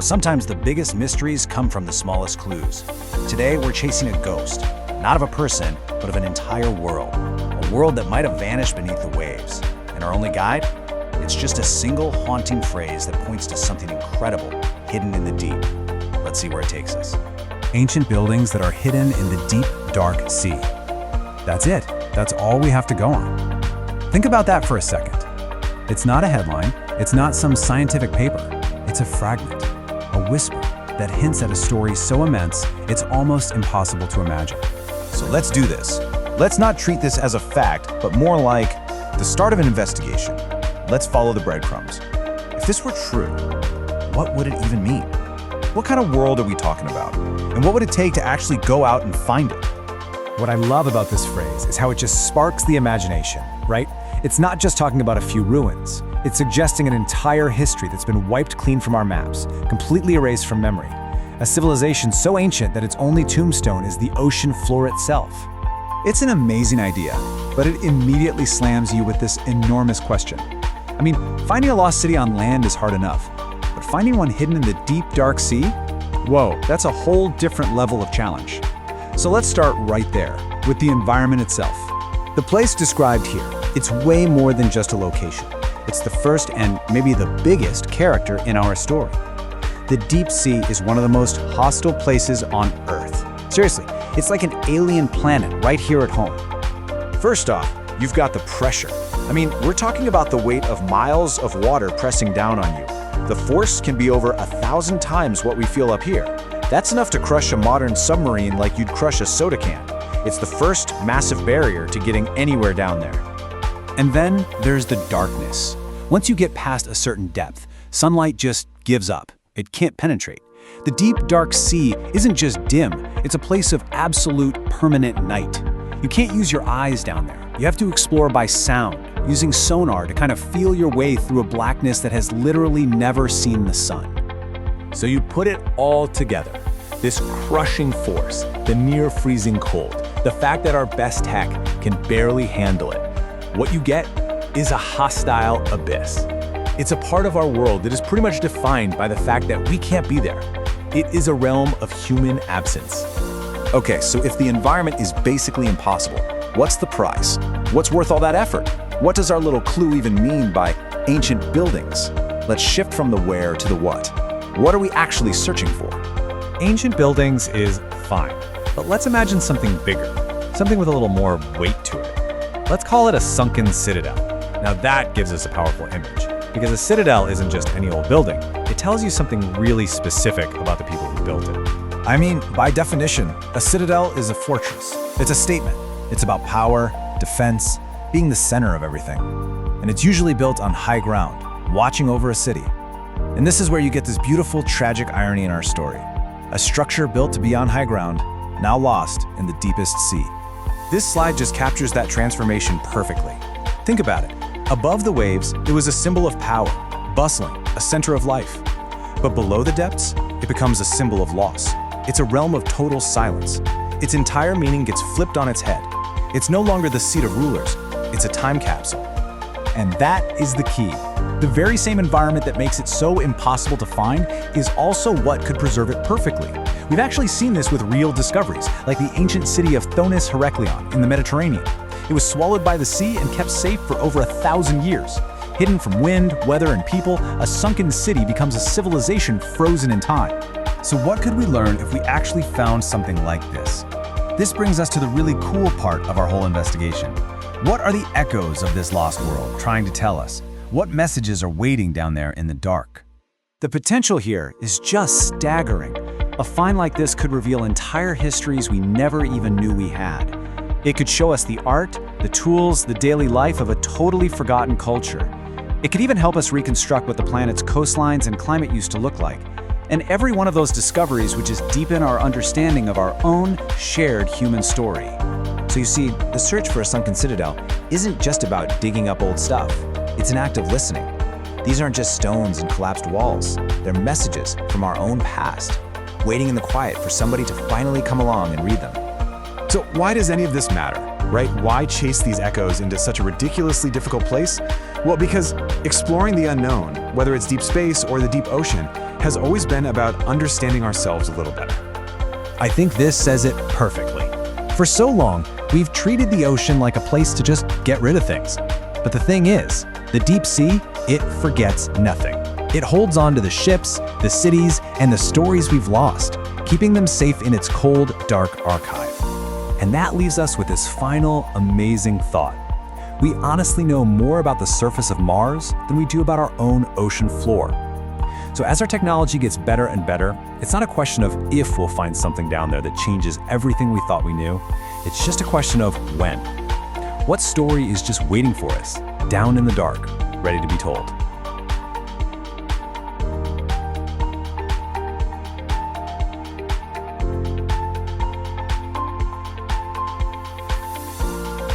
sometimes the biggest mysteries come from the smallest clues. Today, we're chasing a ghost, not of a person, but of an entire world. A world that might have vanished beneath the waves. And our only guide? It's just a single haunting phrase that points to something incredible hidden in the deep. Let's see where it takes us. Ancient buildings that are hidden in the deep, dark sea. That's it. That's all we have to go on. Think about that for a second. It's not a headline. It's not some scientific paper. It's a fragment, a whisper that hints at a story so immense it's almost impossible to imagine. So let's do this. Let's not treat this as a fact, but more like the start of an investigation. Let's follow the breadcrumbs. If this were true, what would it even mean? What kind of world are we talking about? And what would it take to actually go out and find it? What I love about this phrase is how it just sparks the imagination, right? It's not just talking about a few ruins. It's suggesting an entire history that's been wiped clean from our maps, completely erased from memory. A civilization so ancient that its only tombstone is the ocean floor itself. It's an amazing idea, but it immediately slams you with this enormous question. I mean, finding a lost city on land is hard enough, but finding one hidden in the deep, dark sea? Whoa, that's a whole different level of challenge. So let's start right there, with the environment itself. The place described here, it's way more than just a location. It's the first and maybe the biggest character in our story. The deep sea is one of the most hostile places on Earth. Seriously, it's like an alien planet right here at home. First off, you've got the pressure. I mean, we're talking about the weight of miles of water pressing down on you. The force can be over 1,000 times what we feel up here. That's enough to crush a modern submarine like you'd crush a soda can. It's the first massive barrier to getting anywhere down there. And then there's the darkness. Once you get past a certain depth, sunlight just gives up. It can't penetrate. The deep, dark sea isn't just dim, it's a place of absolute permanent night. You can't use your eyes down there. You have to explore by sound, using sonar to kind of feel your way through a blackness that has literally never seen the sun. So you put it all together. This crushing force, the near freezing cold, the fact that our best tech can barely handle it. What you get is a hostile abyss. It's a part of our world that is pretty much defined by the fact that we can't be there. It is a realm of human absence. Okay, so if the environment is basically impossible, what's the price? What's worth all that effort? What does our little clue even mean by ancient buildings? Let's shift from the where to the what. What are we actually searching for? Ancient buildings is fine, but let's imagine something bigger, something with a little more weight to it. Let's call it a sunken citadel. Now that gives us a powerful image, because a citadel isn't just any old building. It tells you something really specific about the people who built it. I mean, by definition, a citadel is a fortress. It's a statement. It's about power, defense, being the center of everything. And it's usually built on high ground, watching over a city. And this is where you get this beautiful, tragic irony in our story. A structure built to be on high ground, now lost in the deepest sea. This slide just captures that transformation perfectly. Think about it. Above the waves, it was a symbol of power, bustling, a center of life. But below the depths, it becomes a symbol of loss. It's a realm of total silence. Its entire meaning gets flipped on its head. It's no longer the seat of rulers, it's a time capsule. And that is the key. The very same environment that makes it so impossible to find is also what could preserve it perfectly. We've actually seen this with real discoveries, like the ancient city of Thonis Heraklion in the Mediterranean. It was swallowed by the sea and kept safe for over 1,000 years. Hidden from wind, weather, and people, a sunken city becomes a civilization frozen in time. So what could we learn if we actually found something like this? This brings us to the really cool part of our whole investigation. What are the echoes of this lost world trying to tell us? What messages are waiting down there in the dark? The potential here is just staggering. A find like this could reveal entire histories we never even knew we had. It could show us the art, the tools, the daily life of a totally forgotten culture. It could even help us reconstruct what the planet's coastlines and climate used to look like. And every one of those discoveries would just deepen our understanding of our own shared human story. So you see, the search for a sunken citadel isn't just about digging up old stuff. It's an act of listening. These aren't just stones and collapsed walls. They're messages from our own past, waiting in the quiet for somebody to finally come along and read them. So why does any of this matter, right? Why chase these echoes into such a ridiculously difficult place? Well, because exploring the unknown, whether it's deep space or the deep ocean, has always been about understanding ourselves a little better. I think this says it perfectly. For so long, we've treated the ocean like a place to just get rid of things. But the thing is, the deep sea, it forgets nothing. It holds on to the ships, the cities, and the stories we've lost, keeping them safe in its cold, dark archive. And that leaves us with this final, amazing thought. We honestly know more about the surface of Mars than we do about our own ocean floor. So as our technology gets better and better, it's not a question of if we'll find something down there that changes everything we thought we knew. It's just a question of when. What story is just waiting for us, down in the dark, ready to be told?